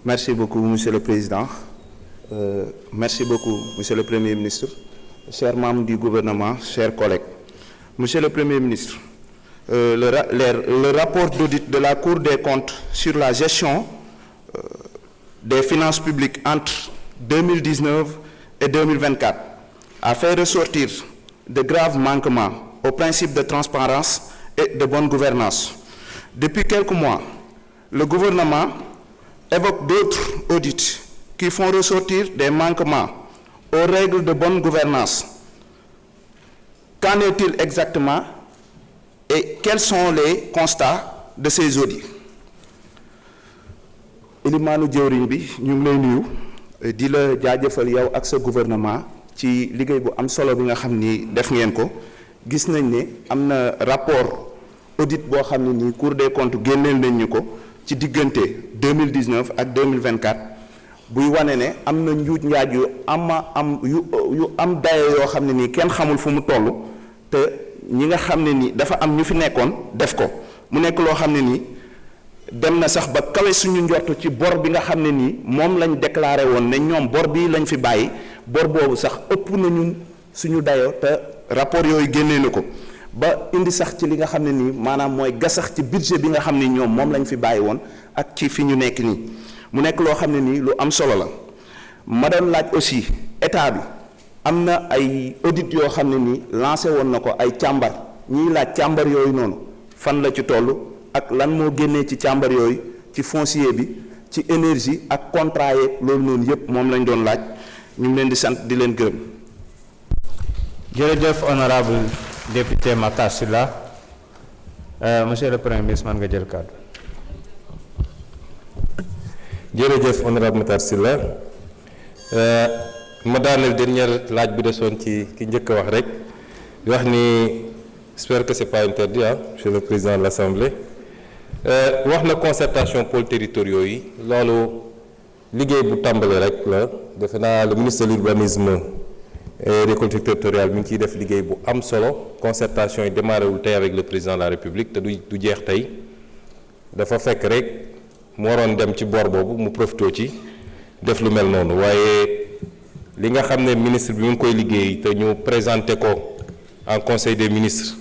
Merci beaucoup, Monsieur le Président. Merci beaucoup, Monsieur le Premier ministre, chers membres du gouvernement, chers collègues. Monsieur le Premier ministre, le rapport d'audit de la Cour des comptes sur la gestion des finances publiques entre 2019 et 2024 a fait ressortir de graves manquements aux principes de transparence et de bonne gouvernance. Depuis quelques mois, le gouvernement évoque d'autres audits qui font ressortir des manquements aux règles de bonne gouvernance. Qu'en est-il exactement et quels sont les constats de ces audits? Elimaanu jëwriñ bi ñu ngi lay nuyu di la jaajëfal yow ak sa gouvernement ci liggéey bu am solo bi nga xam ni def ngeen ko. Gis nañ ne am na rapport audit boo xam ne nii Cour des comptes génneel nañ ñu ko ci diggante 2019 ak 2024 buy wane ne am na njuuj njaaj yu am dayo yoo xam ne nii kenn xamul fu mu toll te ñi nga xam ne nii dafa am ñu fi nekkoon def ko mu nekk loo xam ne nii dem na sax ba kawe suñu njort ci bor bi nga xam ne nii moom lañ déclaré woon ne ñoom bor bii lañ fi bàyyi bor boobu sax ëpp nañu suñu dayo te rapport yooyu génnee na ko ba indi sax ci li nga xam ne nii maanaam mooy gasax ci budget bi nga xam ne ñoom moom lañ fi bàyyi woon ak ci fi ñu nekk nii mu nekk loo xam ne nii lu am solo la. ma doon laaj aussi état bi am na ay audit yoo xam ne nii lancé woon na ko ay càmbar ñiy laaj càmbar yooyu noonu fan la ci toll ak lan moo génnee ci càmbar yooyu ci foncier bi ci énergie ak contrat yeeg loolu noonu yëpp moom lañ doon laaj ñu ngi leen di sant di leen gërëm. jërëjëf honorable député Matar Sylla monsieur le premier ministre man nga jël kàddu. jërëjëf honorable Matar Sylla ma daaneel dernier laaj bi desoon ci ki njëkk a wax rek di wax ni j'espère que c'est pas interdit monsieur le président de l'Assemblée wax na concertation pôles territoriaux yi loolu liggéey bu tàmbali rek la defe naa le ministre de l'urbanisme et des collectivités territoriales mi ngi ciy def liggéey bu am solo concertation yi démarré wul tey avec le président de la République te du jeex tey dafa fekk rek mu waroon dem ci bor boobu mu profité ci def lu mel noonu waaye li nga xam ne ministre bi mu ngi koy liggéey te ñu présenté ko en conseil des ministres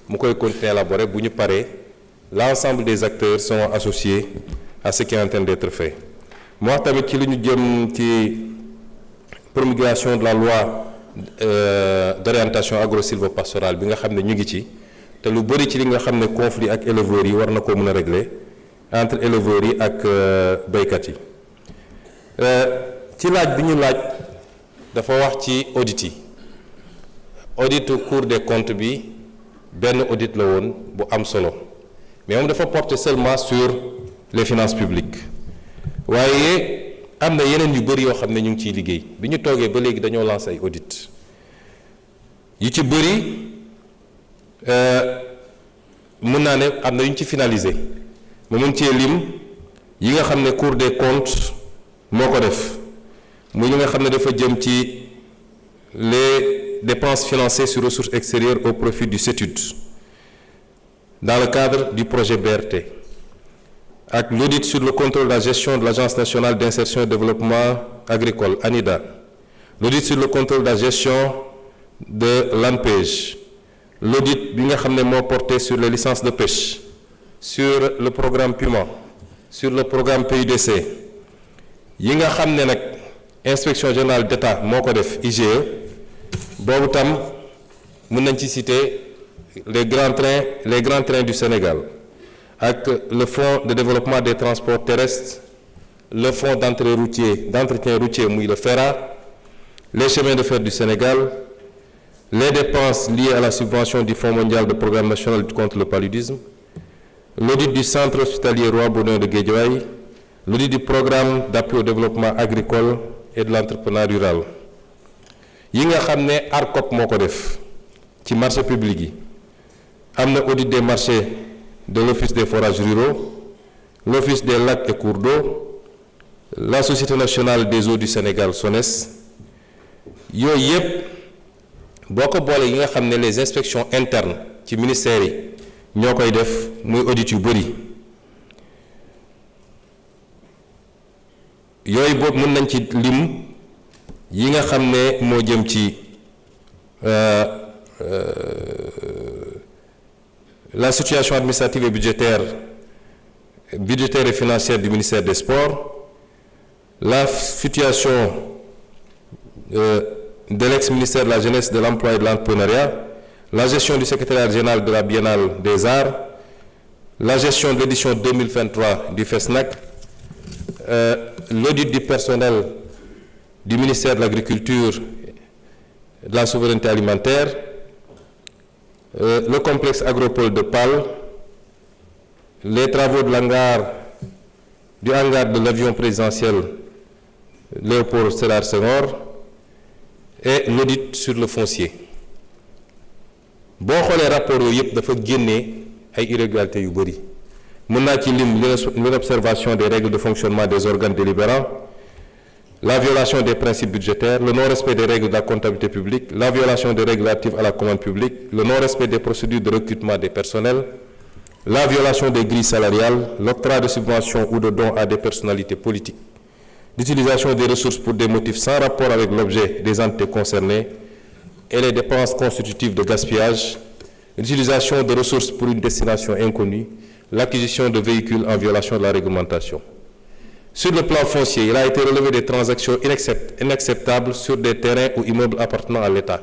mu koy continuer élaborer bu ñu paree l'ensemble des acteurs sont associés à ce qui est en train d'être fait. mu wax tamit ci li ñu jëm ci promulgation de la loi d'orientation agro-sylvo-pastorale bi nga xam ne ñu ngi ci te lu bëri ci li nga xam ne conflit ak éleveurs yi war na koo mën a régler entre éleveurs yi ak béykat yi ci laaj bi ñu laaj dafa wax ci audit yi auditu Cour des comptes bi benn audit la woon bu am solo mais moom dafa porter seulement sur les finances publiques waaye am na yeneen yu bëri yoo xam ne ñu ngi ciy liggéey bi ñu toogee ba léegi dañoo lancer ay audit yu ci bëri mën naa ne am na yu ñu ci finaliser ma mën cee lim yi nga xam ne Cour des comptes moo ko def muy li nga xam ne dafa jëm ci les dépenses financées sur ressources extérieures au profit du CETUD dans le cadre du projet BRT ak l'audit sur le contrôle de la gestion de l'Agence nationale d'insertion et de développement agricole ANIDA, l'audit sur le contrôle de la gestion de l'ANPEJ, l'audit bi nga xam ne moo porté sur les licences de pêche, sur le programme PUMA, sur le programme PUDC yi nga xam ne nag inspection générale d'État moo ko def IGE boobu tam mën nañ ci citer les grands trains du Sénégal ak le fonds de développement des transports terrestres, le fonds d'entretien routier muy le FERA, les chemins de fer du Sénégal, les dépenses liées à la subvention du Fonds mondial de programme national de lutte contre le paludisme, l'audit du centre hospitalier Roi Baudouin de Guédiawaye, l'audit du programme d'appui au développement agricole et de l'entrepreneuriat rural yi nga xam ne ARCOP moo ko def ci marché public yi am na audit des marchés de l'Office des forages ruraux, l'Office des lacs et cours d'eau, la Société nationale des eaux du Sénégal SONES yooyu yëpp boo ko boole yi nga xam ne les inspections internes ci ministères yi ñoo koy def muy audit yu bëri yooyu boobu mën nañ ci lim yi nga xam ne moo jëm ci la situation administrative et budgétaire et financière du ministère des Sports, la situation de l'ex-ministère de la Jeunesse, de l'Emploi et de l'Entrepreneuriat, la gestion du secrétariat général de la Biennale des Arts, la gestion de l'édition 2023 du FESNAC, l'audit du personnel du ministère de l'Agriculture et de la Souveraineté alimentaire, le complexe agropole de Pal, les travaux de du hangar de l'avion présidentiel Léopold Sédar Senghor et l'audit sur le foncier. boo xoolee rapport yooyu yëpp dafa génnee ay irrégularités yu bëri mën naa ci lim l'observation des règles de fonctionnement des organes délibérants, la violation des principes budgétaires, le non-respect des règles de la comptabilité publique, la violation des règles relatives à la commande publique, le non-respect des procédures de recrutement des personnels, la violation des grilles salariales, l'octroi de subventions ou de dons à des personnalités politiques, l'utilisation des ressources pour des motifs sans rapport avec l'objet des entités concernées et les dépenses constitutives de gaspillage, l'utilisation de ressources pour une destination inconnue, l'acquisition de véhicules en violation de la réglementation. Sur le plan foncier, il a été relevé des transactions inacceptables sur des terrains ou immeubles appartenant à l'État.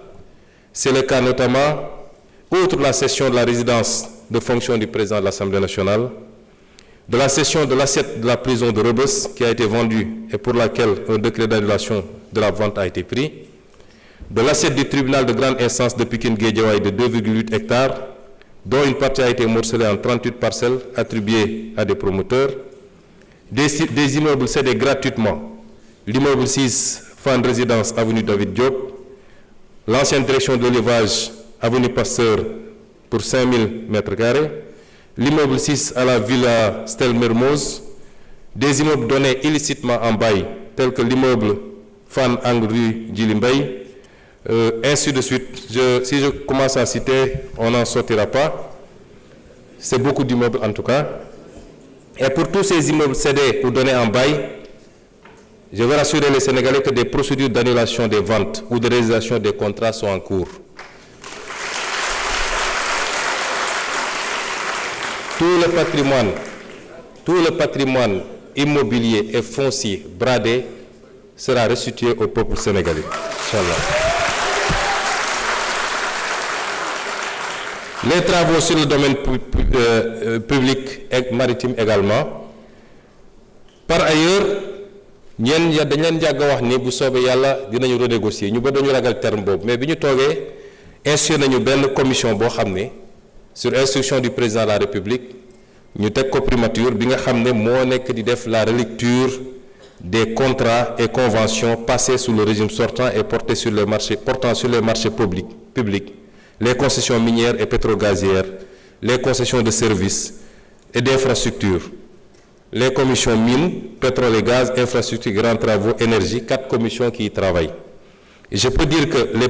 C'est le cas notamment, outre la cession de la résidence de fonction du président de l'Assemblée nationale, de la cession de l'assiette de la prison de Rebeuss qui a été vendue et pour laquelle un décret d'annulation de la vente a été pris, de l'assiette du tribunal de grande instance de Pikine-Guédiawaye de 2,8 hectares, dont une partie a été morcelée en 38 parcelles attribuées à des promoteurs, des immeubles cédés gratuitement, l'immeuble 6, Fan Résidence, avenue David Diop, l'ancienne direction de l'élevage, avenue Pasteur, pour 5000 m², l'immeuble 6 à la villa Stel Mermoz, des immeubles donnés illicitement en bail, tels que l'immeuble Fan Ang rue Djilimbey, ainsi de suite. Si je commence à citer, on n'en sortira pas. C'est beaucoup d'immeubles en tout cas. Et pour tous ces immeubles cédés ou donnés en bail, je veux rassurer les Sénégalais que des procédures d'annulation des ventes ou de résiliation des contrats sont en cours. Tout le patrimoine immobilier et foncier bradé sera restitué au peuple sénégalais. Inch'Allah. Les travaux sur le domaine public et maritime également. Par ailleurs, dañ leen jàgg wax ni bu soobee yàlla dinañu renégocier ñu ba dañu ragal terme boobu mais bi ñu toogee institué nañu benn commission boo xam ne sur instruction du président de la République ñu teg ko primature bi nga xam ne moo nekk di def la relecture des contrats et conventions passés sous le régime sortant et portant sur les marchés publics, les concessions minières et pétrogazières, les concessions de services et d'infrastructures, les commissions mines, pétrole et gaz, infrastructures, grands travaux, énergie, 4 commissions qui y travaillent. Et je peux dire que les